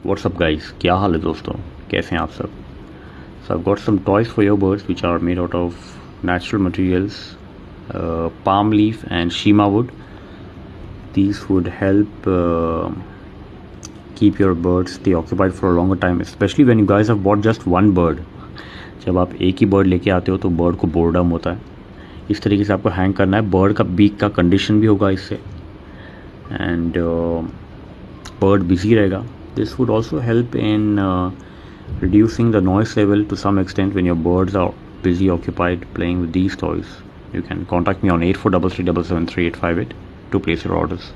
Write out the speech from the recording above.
What's up guys, क्या हाल है दोस्तों, कैसे हैं आप सब? So I've got some toys for your birds which are made out of natural materials, palm leaf and shima wood. These would help keep your birds stay occupied for a longer time, especially when you guys have bought just one bird. जब आप एक ही bird लेके आते हो तो bird को boredom होता है. इस तरीके से आपको हैंग करना है. बर्ड का बीक का कंडीशन भी होगा इससे एंड बर्ड बिजी रहेगा. This would also help in reducing the noise level to some extent when your birds are busy occupied playing with these toys. You can contact me on 8433773858 to place your orders.